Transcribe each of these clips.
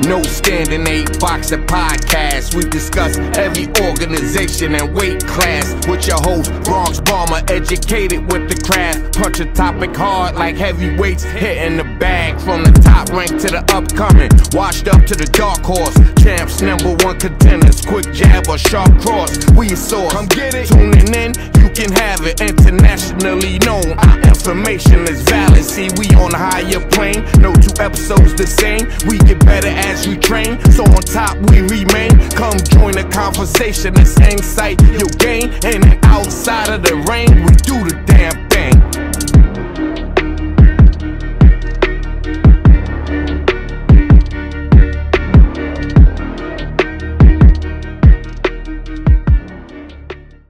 No Standing 8 Boxer Podcast. We discuss every organization and weight class with your host, Bronx Bomber, educated with the craft. Punch a topic hard like heavyweights, hitting the bag from the top rank to the upcoming. Washed up to the dark horse, champs, #1 contenders. Quick jab or sharp cross, we your source. Come get it. Tuning in, you can have it. Internationally known, our information is valid. See, we on a higher plane, no two episodes the same. We get better as we train, so on top we remain. Come join the conversation, it's insight you'll gain. In and outside of the rain, we do the damn thing.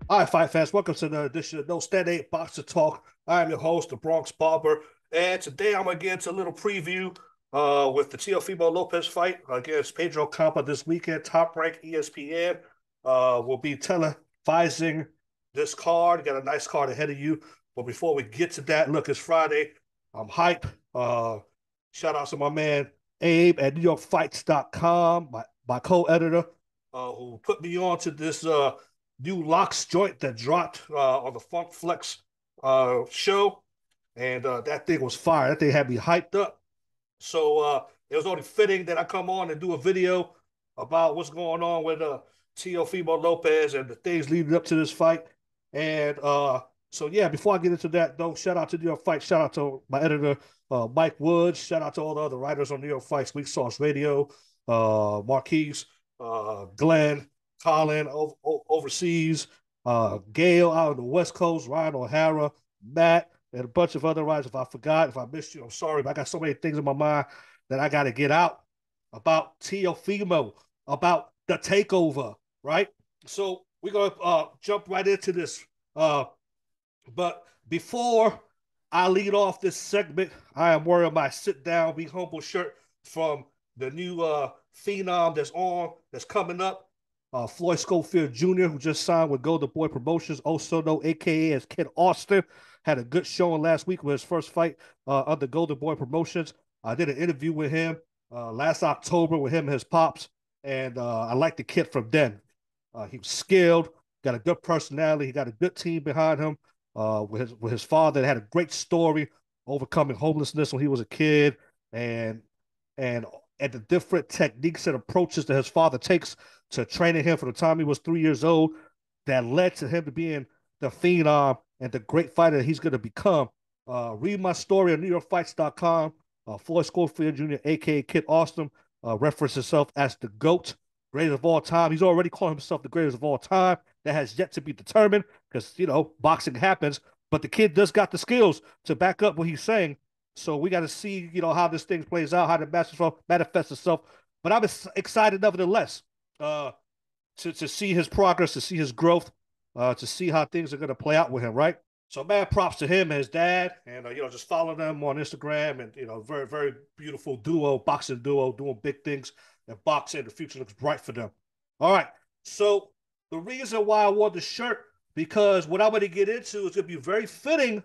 All right, fight fans, welcome to the edition of No Stand 8 Boxer Talk. I am your host, the Bronx Barber, and today I'm going to get into a little preview with the Teofimo Lopez fight against Pedro Campa this weekend. Top Rank ESPN will be televising this card. Got a nice card ahead of you. But before we get to that, look, it's Friday. I'm hype. Shout out to my man Abe at NewYorkFights.com, my co-editor, who put me on to this new locks joint that dropped on the Funk Flex show. And that thing was fire. That thing had me hyped up. So it was only fitting that I come on and do a video about what's going on with Teofimo Lopez and the things leading up to this fight. And so, yeah, before I get into that, though, shout out to New York Fights. Shout out to my editor, Mike Woods. Shout out to all the other writers on New York Fights, Weak Sauce Radio, Marquise, Glenn, Colin overseas, Gail out on the West Coast, Ryan O'Hara, Matt, and a bunch of other writers. If I forgot, if I missed you, I'm sorry, but I got so many things in my mind that I got to get out about Teofimo, about the takeover, right? So we're going to jump right into this. But before I lead off this segment, I am wearing my Sit Down, Be Humble shirt from the new Phenom that's coming up. Floyd Schofield Jr., who just signed with Golden Boy Promotions, also known a.k.a. as Kid Austin, had a good showing last week with his first fight under Golden Boy Promotions. I did an interview with him last October with him and his pops, and I liked the kid from then. He was skilled, got a good personality, he got a good team behind him. With his father, that had a great story, overcoming homelessness when he was a kid, and the different techniques and approaches that his father takes to training him from the time he was 3 years old that led to him to being the phenom and the great fighter that he's going to become. Read my story on NewYorkFights.com. Floyd Schofield Jr., a.k.a. Kid Austin, referenced himself as the GOAT, greatest of all time. He's already called himself the greatest of all time. That has yet to be determined because, boxing happens. But the kid does got the skills to back up what he's saying. So we got to see, how this thing plays out, how it manifests itself. But I'm excited nevertheless to see his progress, to see his growth, to see how things are going to play out with him, right? So, man, props to him and his dad, and, just follow them on Instagram, and, very, very beautiful boxing duo, doing big things in boxing. The future looks bright for them. All right, so the reason why I wore the shirt, because what I'm going to get into is going to be very fitting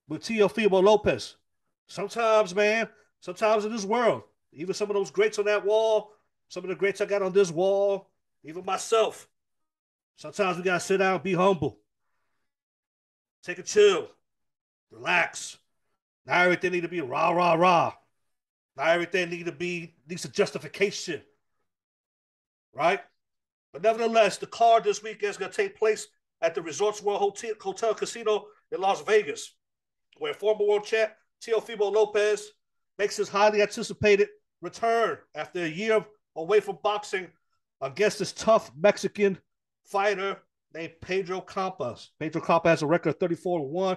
with Teofimo Lopez. Sometimes, man, in this world, even some of those greats on that wall, some of the greats I got on this wall, even myself, sometimes we got to sit down and be humble. Take a chill. Relax. Not everything need to be rah, rah, rah. Not everything needs a justification. Right? But nevertheless, the card this weekend is going to take place at the Resorts World Hotel Casino in Las Vegas, where former world champ Teofimo Lopez makes his highly anticipated return after a year away from boxing against this tough Mexican fighter named Pedro Campa. Pedro Campa has a record of 34-1,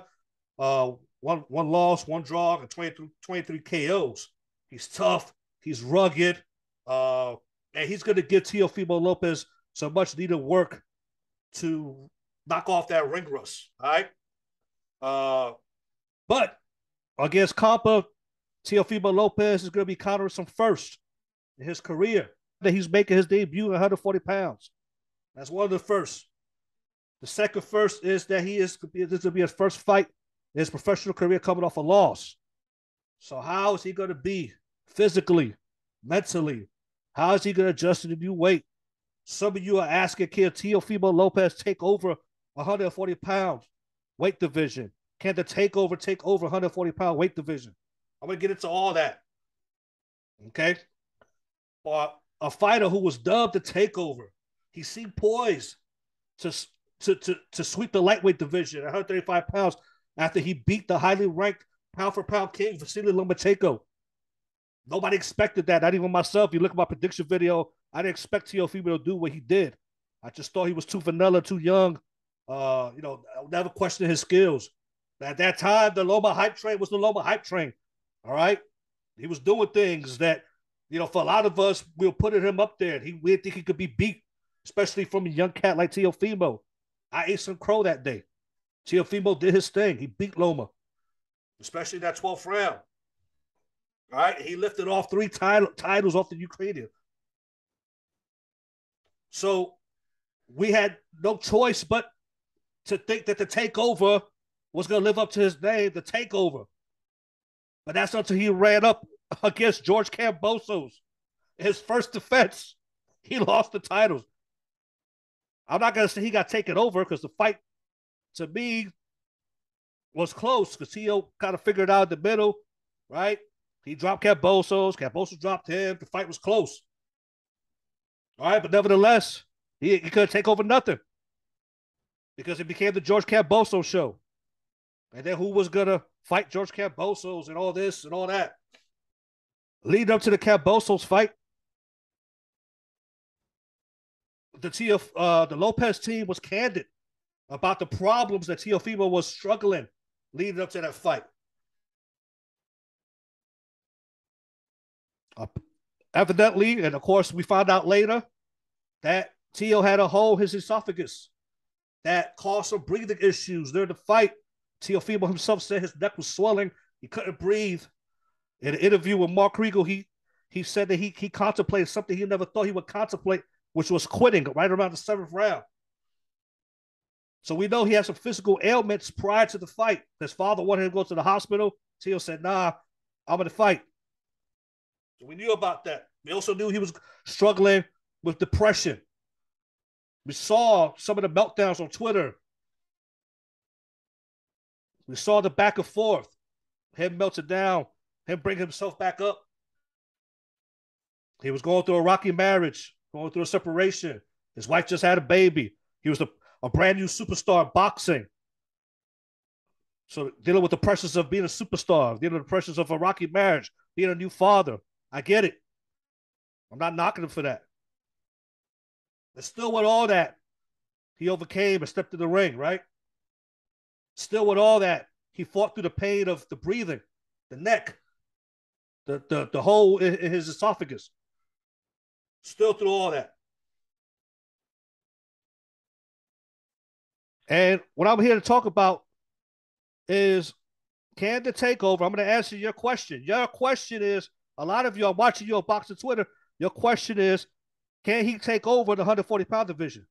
one loss, one draw, and 23 KOs. He's tough. He's rugged. And he's going to give Teofimo Lopez some much needed work to knock off that ring rust. All right. But against Campa, Teofimo Lopez is going to be countering some first in his career. That he's making his debut at 140 pounds. That's one of the first. The second first is that this will be his first fight in his professional career coming off a loss. So how is he going to be physically, mentally, How is he going to adjust to the new weight? Some of you are asking, can Teofimo Lopez take over 140 pounds weight division? Can the takeover take over 140-pound weight division? I'm going to get into all that. Okay? A fighter who was dubbed the takeover. He seemed poised to sweep the lightweight division at 135 pounds after he beat the highly ranked pound-for-pound king, Vasily Lomachenko. Nobody expected that, not even myself. You look at my prediction video, I didn't expect Teofimo to do what he did. I just thought he was too vanilla, too young. I'll never question his skills. At that time, the Loma hype train was the Loma hype train. All right? He was doing things that, for a lot of us, we were putting him up there. We didn't think he could be beat, especially from a young cat like Teofimo. I ate some crow that day. Teofimo did his thing. He beat Loma, especially that 12th round. All right? He lifted off 3 titles off the Ukrainian. So we had no choice but to think that the takeover was going to live up to his name, the takeover. But that's until he ran up against George Kambosos. His first defense, he lost the titles. I'm not going to say he got taken over because the fight, to me, was close because Teo kind of figured out in the middle, right? He dropped Kambosos. Kambosos dropped him. The fight was close. All right, but nevertheless, he couldn't take over nothing because it became the George Kambosos show. And then who was going to fight George Kambosos and all this and all that? Leading up to the Kambosos fight, the Lopez team was candid about the problems that Teofimo was struggling leading up to that fight. Evidently, and of course, we found out later that Teo had a hole in his esophagus that caused some breathing issues during the fight. Teofimo himself said his neck was swelling. He couldn't breathe. In an interview with Mark Kriegel, he said that he contemplated something he never thought he would contemplate, which was quitting right around the 7th round. So we know he had some physical ailments prior to the fight. His father wanted him to go to the hospital. Teo said, nah, I'm going to fight. So we knew about that. We also knew he was struggling with depression. We saw some of the meltdowns on Twitter. We saw the back and forth. Him melted down. Him bring himself back up. He was going through a rocky marriage, going through a separation. His wife just had a baby. He was a brand new superstar in boxing. So dealing with the pressures of being a superstar, dealing with the pressures of a rocky marriage, being a new father. I get it. I'm not knocking him for that. But still with all that, he overcame and stepped in the ring, right? Still with all that, he fought through the pain of the breathing, the neck, the hole in his esophagus. Still through all that. And what I'm here to talk about is, can the takeover, I'm going to answer your question. Your question is, a lot of you are watching you on Boxing Twitter. Your question is, can he take over the 140-pound division?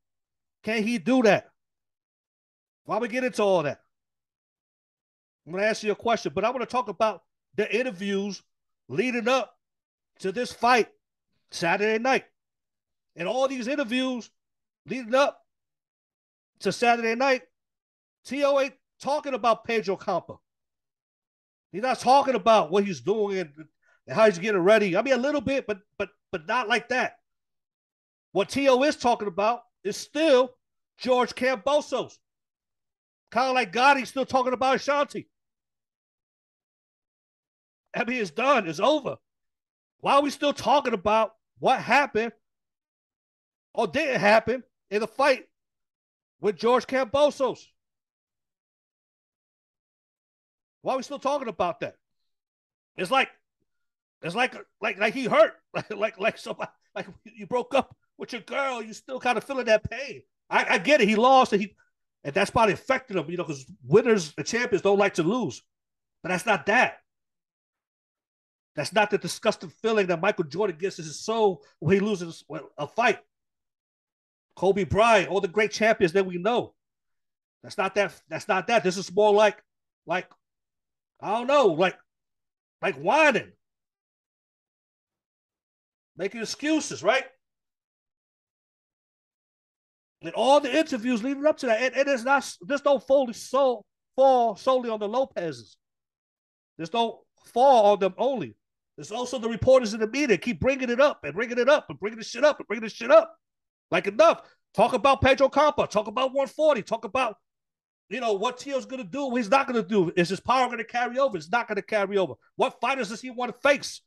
Can he do that? Well, I'm going to get into all that. I'm going to answer your question, but I want to talk about the interviews leading up to this fight Saturday night. And all these interviews leading up to Saturday night, Teo ain't talking about Pedro Campa. He's not talking about what he's doing and how he's getting ready. I mean, a little bit, but not like that. What Teo is talking about is still George Kambosos. Kind of like Gotti's still talking about Ashanti. I mean, it's done. It's over. Why are we still talking about what happened or didn't happen in the fight with George Kambosos? Why are we still talking about that? It's like he hurt, like somebody, like you broke up with your girl, you still kind of feeling that pain. I get it. He lost, and that's probably affected him, because winners and champions don't like to lose. But that's not that. That's not the disgusting feeling that Michael Jordan gets in his soul when he loses a fight. Kobe Bryant, all the great champions that we know. That's not that. That's not that. This is more like I don't know, like whining. making excuses, right? And all the interviews leading up to that, it is not. This don't fall solely on the Lopez's. This don't fall on them only. There's also the reporters in the media keep bringing it up and bringing it up and bringing this shit up and bringing this shit up. Like enough. Talk about Pedro Campa. Talk about 140. Talk about what Teo's going to do, what he's not going to do. Is his power going to carry over? It's not going to carry over. What fighters does he want to face?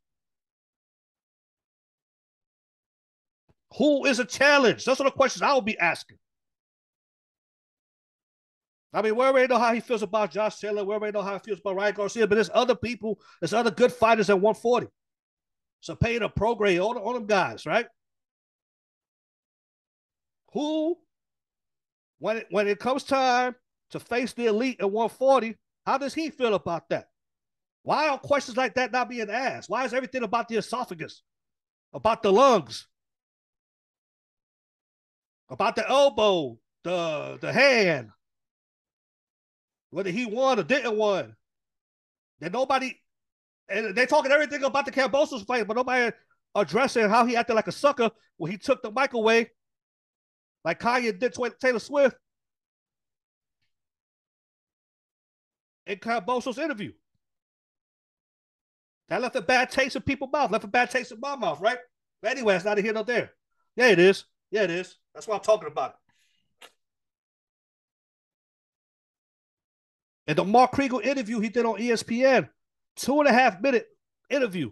Who is a challenge? Those are the questions I will be asking. I mean, we already know how he feels about Josh Taylor. We already know how he feels about Ryan Garcia. But there's other people, there's other good fighters at 140. So paying a program on them guys, right? Who, when it comes time to face the elite at 140, how does he feel about that? Why are questions like that not being asked? Why is everything about the esophagus, about the lungs, about the elbow, the hand, whether he won or didn't won? That nobody, and they're talking everything about the Kambosos fight, but nobody addressing how he acted like a sucker when he took the mic away, like Kanye did Taylor Swift in Kambosos' interview. That left a bad taste in people's mouth, left a bad taste in my mouth, right? But anyway, it's neither here nor there. Yeah, it is. Yeah, it is. That's what I'm talking about. And the Mark Kriegel interview he did on ESPN, 2.5 minute interview.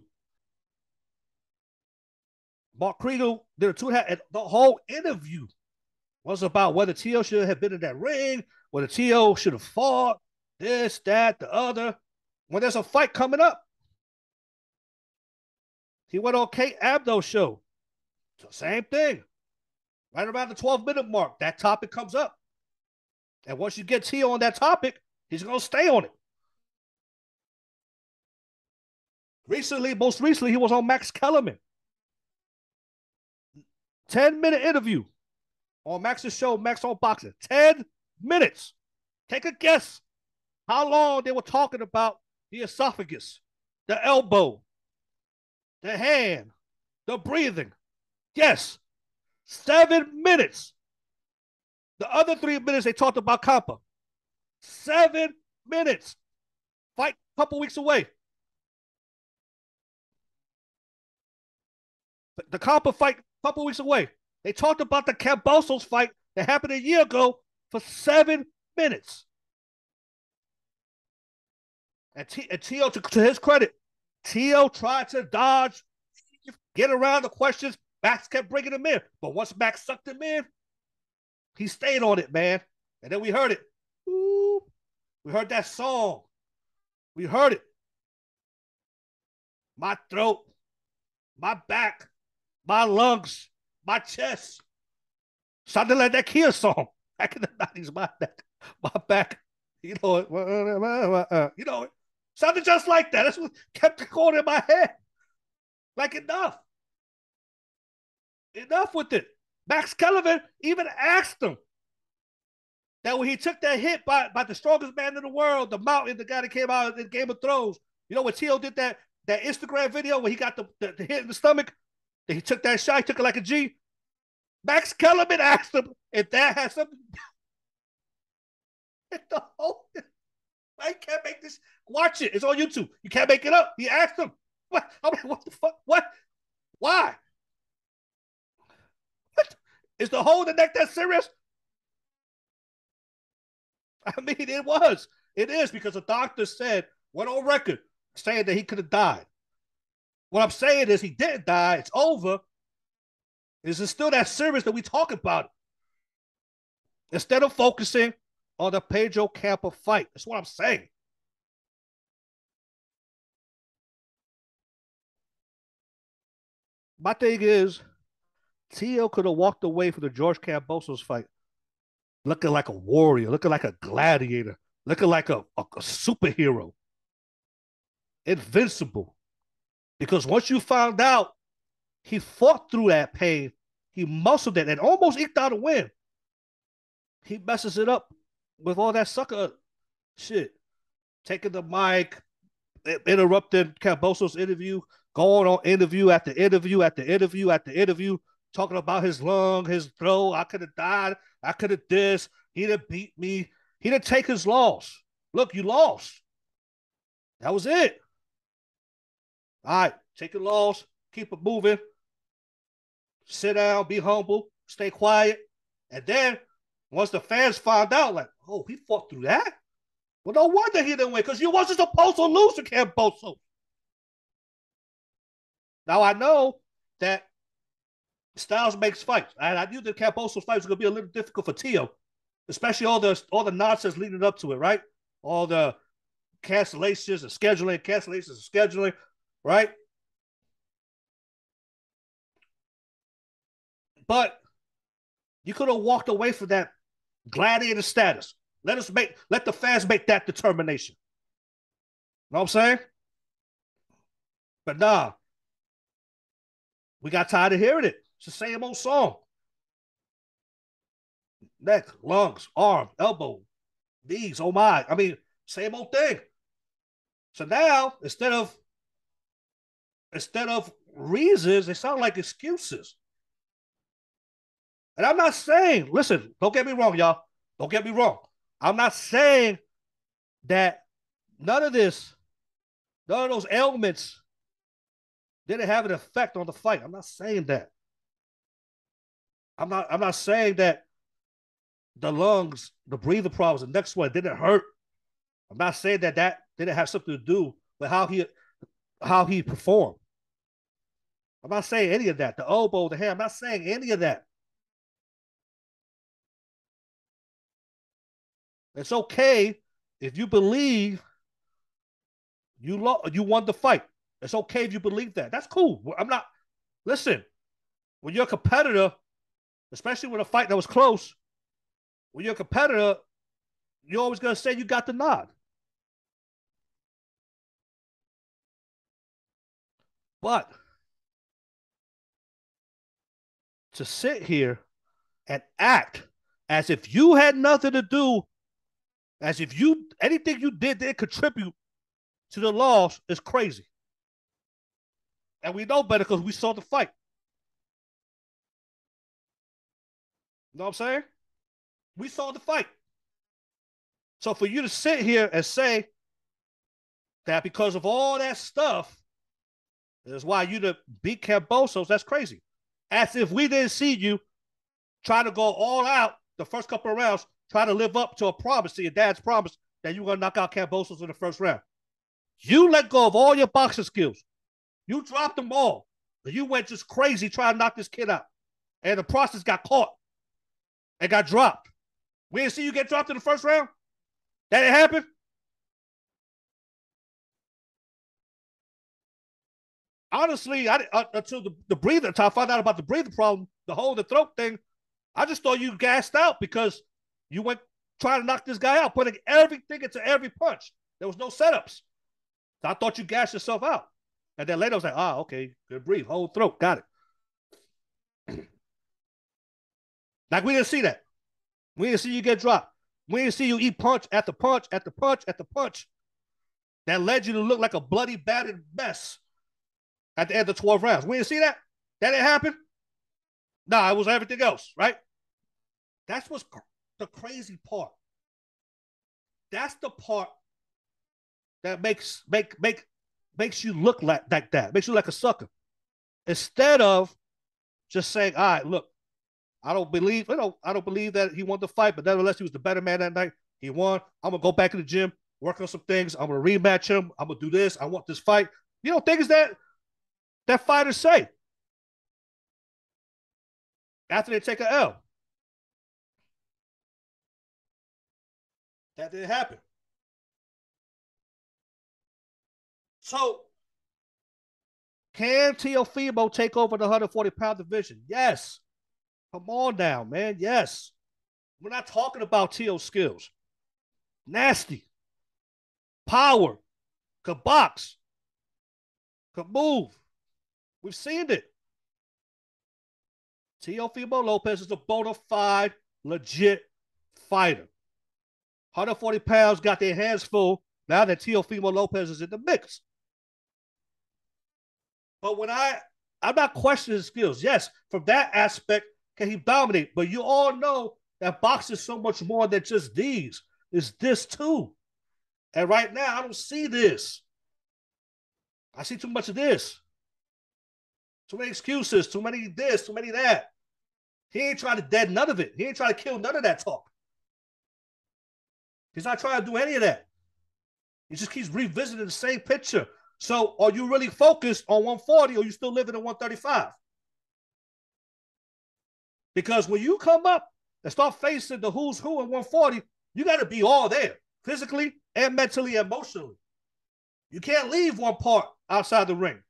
Mark Kriegel did a 2.5, and the whole interview was about whether Teo should have been in that ring, whether Teo should have fought, this, that, the other. When there's a fight coming up, he went on Kate Abdo's show. So same thing. Right around the 12-minute mark, that topic comes up. And once you get Teo on that topic, he's going to stay on it. Most recently, he was on Max Kellerman. 10-minute interview on Max's show, Max on Boxing. 10 minutes. Take a guess how long they were talking about the esophagus, the elbow, the hand, the breathing. Yes, 7 minutes. The other 3 minutes they talked about Campa. 7 minutes. Fight a couple weeks away. The Campa fight a couple weeks away. They talked about the Kambosos fight that happened a year ago for 7 minutes. And Teo, to his credit, Teo tried to dodge, get around the questions. Max kept bringing him in. But once Max sucked him in, he stayed on it, man. And then we heard it. Ooh, we heard that song. We heard it. My throat, my back, my lungs, my chest. Sounded like that Kia song back in the 90s. My back. You know it. You know it. Sounded just like that. That's what kept going in my head. Like enough. Enough with it. Max Kellerman even asked him that when he took that hit by the strongest man in the world, the Mountain, the guy that came out in Game of Thrones. You know when Teo did that Instagram video where he got the hit in the stomach? That he took that shot, he took it like a G. Max Kellerman asked him if that has something. The whole, I can't make this. Watch it. It's on YouTube. You can't make it up. He asked him. What? I'm like, what the fuck? What? Why? What? Is the hole in the neck that serious? I mean, it was. It is because the doctor said, went on record, saying that he could have died. What I'm saying is he didn't die. It's over. Is it still that serious that we talk about it? Instead of focusing on the Pedro Campa fight. That's what I'm saying. My thing is, Teo could have walked away from the George Kambosos fight looking like a warrior, looking like a gladiator, looking like a superhero. Invincible. Because once you found out he fought through that pain, he muscled it and almost eked out a win. He messes it up with all that sucker shit. Taking the mic, interrupting Kambosos' interview, going on interview after interview after interview after interview, talking about his lung, his throat. I could have died. I could have this. He didn't beat me. He didn't take his loss. Look, you lost. That was it. All right, take your loss, keep it moving, sit down, be humble, stay quiet. And then once the fans find out, like, oh, he fought through that? Well, no wonder he didn't win, because you wasn't supposed to lose to Camboso. Now I know that Styles makes fights. And I knew that Camboso's fight was gonna be a little difficult for Tio, especially all the nonsense leading up to it, right? All the cancellations and scheduling, right? But you could have walked away from that gladiator status. Let the fans make that determination. You know what I'm saying? But nah, we got tired of hearing it. It's the same old song. Neck, lungs, arm, elbow, knees. Oh my! I mean, same old thing. So now instead of reasons, they sound like excuses. And I'm not saying, listen, don't get me wrong, y'all. Don't get me wrong. I'm not saying that none of this, none of those ailments didn't have an effect on the fight. I'm not saying that. I'm not saying that the lungs, the breathing problems, the next one didn't hurt. I'm not saying that didn't have something to do with how he performed. I'm not saying any of that. The elbow, the hand. I'm not saying any of that. It's okay if you believe you won the fight. It's okay if you believe that. That's cool. I'm not. Listen, when you're a competitor, especially with a fight that was close, when you're a competitor, you're always gonna say you got the nod. But to sit here and act as if you had nothing to do, as if anything you didn't contribute to the loss is crazy. And we know better because we saw the fight. You know what I'm saying? We saw the fight. So for you to sit here and say that because of all that stuff is why you to beat Cambosos, that's crazy. As if we didn't see you try to go all out the first couple of rounds, try to live up to a promise, to your dad's promise that you were going to knock out Cambosos in the first round. You let go of all your boxing skills. You dropped them all. You went just crazy trying to knock this kid out. And the process got caught and got dropped. We didn't see you get dropped in the first round? That didn't happen? Honestly, until the breather, until I found out about the breathing problem, the hole in the throat thing, I just thought you gassed out because you went trying to knock this guy out, putting everything into every punch. There was no setups. So I thought you gassed yourself out. And then later I was like, okay, good breathe, whole throat, got it. Like we didn't see that. We didn't see you get dropped. We didn't see you eat punch after punch after punch after punch that led you to look like a bloody, battered mess at the end of 12 rounds. We didn't see that? That didn't happen? Nah, it was everything else, right? That's what's the crazy part. That's the part that makes you look like that, makes you like a sucker. Instead of just saying, all right, look, I don't believe that he won the fight, but nevertheless, he was the better man that night. He won. I'm gonna go back in the gym, work on some things. I'm gonna rematch him. I'm gonna do this. I want this fight. You know, things that fighters say after they take an L. That didn't happen. So, can Teofimo take over the 140-pound division? Yes. Come on now, man. Yes. We're not talking about Teo's skills. Nasty. Power. Could box. Could move. We've seen it. Teofimo Lopez is a bona fide, legit fighter. 140 pounds, got their hands full now that Teofimo Lopez is in the mix. But I'm not questioning his skills. Yes, from that aspect, can he dominate? But you all know that boxing is so much more than just these. It's this too. And right now, I don't see this. I see too much of this. Too many excuses, too many this, too many that. He ain't trying to dead none of it. He ain't trying to kill none of that talk. He's not trying to do any of that. He just keeps revisiting the same picture. So are you really focused on 140 or are you still living in 135? Because when you come up and start facing the who's who in 140, you got to be all there, physically and mentally and emotionally. You can't leave one part outside the ring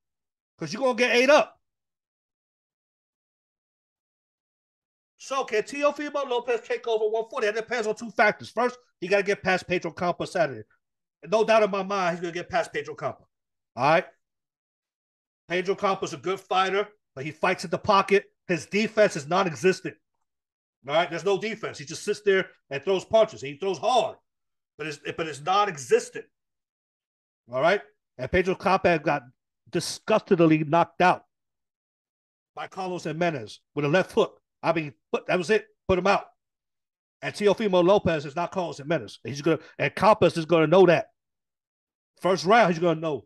because you're going to get ate up. So can Teofimo Lopez take over 140? That depends on two factors. First, he got to get past Pedro Campa Saturday. And no doubt in my mind, he's going to get past Pedro Campa. All right? Pedro Campa's a good fighter, but he fights in the pocket. His defense is non-existent. All right? There's no defense. He just sits there and throws punches. He throws hard, but it's non-existent. All right? And Pedro Campa got disgustingly knocked out by Carlos Jimenez with a left hook. I mean, that was it. Put him out. And Teofimo Lopez is not Carlos Jimenez. And Campos is going to know that. First round, he's going to know.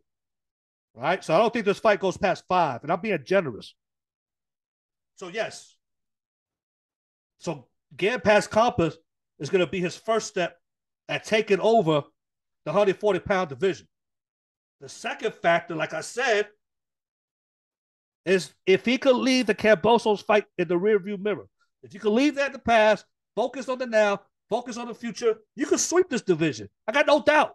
All right? So I don't think this fight goes past 5, and I'm being generous. So, yes. So getting past Campos is going to be his first step at taking over the 140-pound division. The second factor, like I said, is if he could leave the Cambosos fight in the rearview mirror. If you could leave that in the past, focus on the now, focus on the future, you can sweep this division. I got no doubt.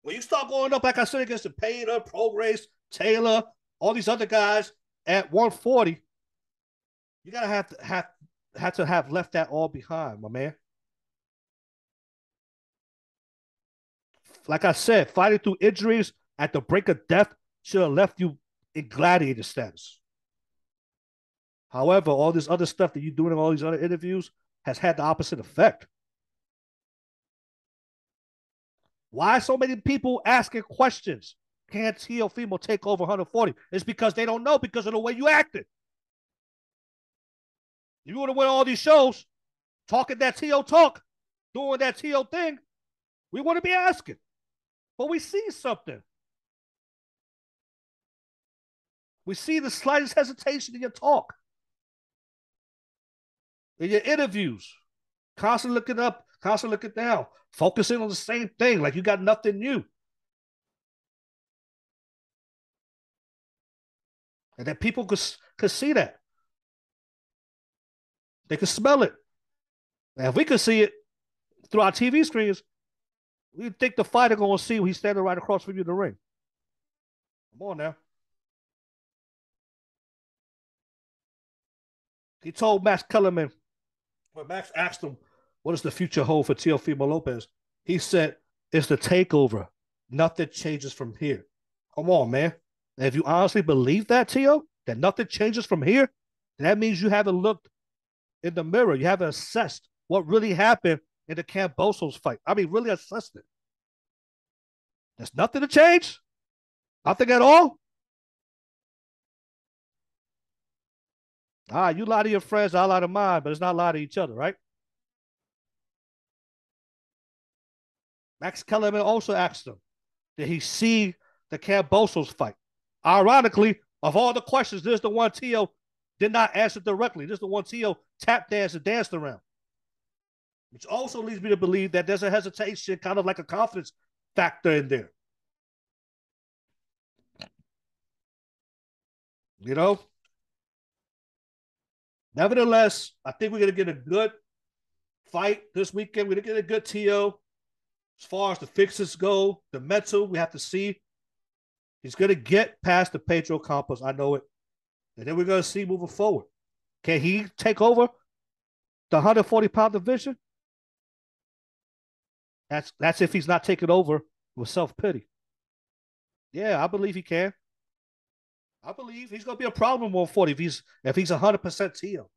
When you start going up, like I said, against the Painter, Prograis, Taylor, all these other guys at 140, you gotta have to have left that all behind, my man. Like I said, fighting through injuries at the brink of death should have left you in gladiator status. However, all this other stuff that you're doing in all these other interviews has had the opposite effect. Why so many people asking questions? Can Teofimo take over 140? It's because they don't know because of the way you acted. You would have went all these shows talking that Teo talk, doing that Teo thing. We want to be asking. But we see something. We see the slightest hesitation in your talk, in your interviews, constantly looking up, constantly looking down, focusing on the same thing like you got nothing new. And that people could see that. They could smell it. And if we could see it through our TV screens, we think the fighter going to see when he's standing right across from you in the ring. Come on now. He told Max Kellerman, when Max asked him, what does the future hold for Teofimo Lopez? He said, it's the takeover. Nothing changes from here. Come on, man. And if you honestly believe that, Teo, that nothing changes from here, that means you haven't looked in the mirror. You haven't assessed what really happened in the Cambosos fight. I mean, really assessed it. There's nothing to change? Nothing at all? You lie to your friends, I lie to mine, but it's not lie to each other, right? Max Kellerman also asked him, did he see the Cambosos fight? Ironically, of all the questions, this is the one Teo did not answer directly. This is the one Teo tap danced and danced around. Which also leads me to believe that there's a hesitation, kind of like a confidence factor in there. You know? Nevertheless, I think we're going to get a good fight this weekend. We're going to get a good Teo. As far as the fixes go, the mental, we have to see. He's going to get past the Pedro Campos. I know it. And then we're going to see moving forward. Can he take over the 140-pound division? That's if he's not taking over with self-pity. Yeah, I believe he can. I believe he's going to be a problem 140 if he's 100% Teo.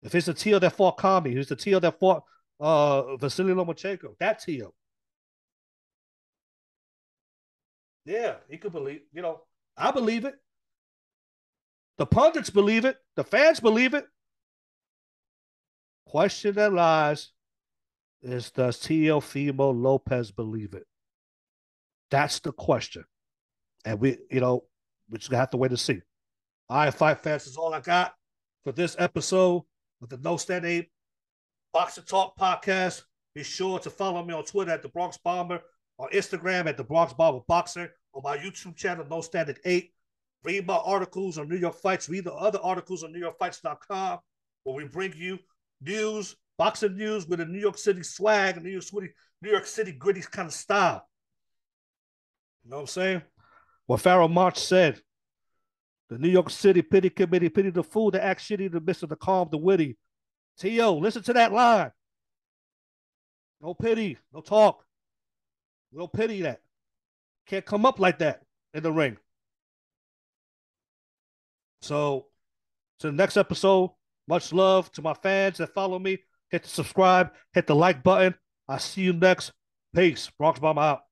If it's the Teo that fought Kami, who's the Teo that fought Vasily Lomachenko, that Teo. Yeah, he could believe. I believe it. The pundits believe it. The fans believe it. Question that lies is, does Teofimo Lopez believe it? That's the question. And we just have to wait and see. All right, Fight Fans, is all I got for this episode of the No Stand 8 Boxing Talk podcast. Be sure to follow me on Twitter at The Bronx Bomber, on Instagram at The Bronx Bomber Boxer, on my YouTube channel, No Standard 8. Read my articles on New York Fights. Read the other articles on NewYorkFights.com, where we bring you news, boxing news with a New York City swag, New York City gritty kind of style. You know what I'm saying? What Pharaoh March said, the New York City Pity Committee pity the fool that act shitty in the midst of the calm, the witty. T.O., listen to that line. No pity, no talk. No pity that. Can't come up like that in the ring. So, to the next episode, much love to my fans that follow me. Hit the subscribe, hit the like button. I'll see you next. Peace. Bronx Bomb out.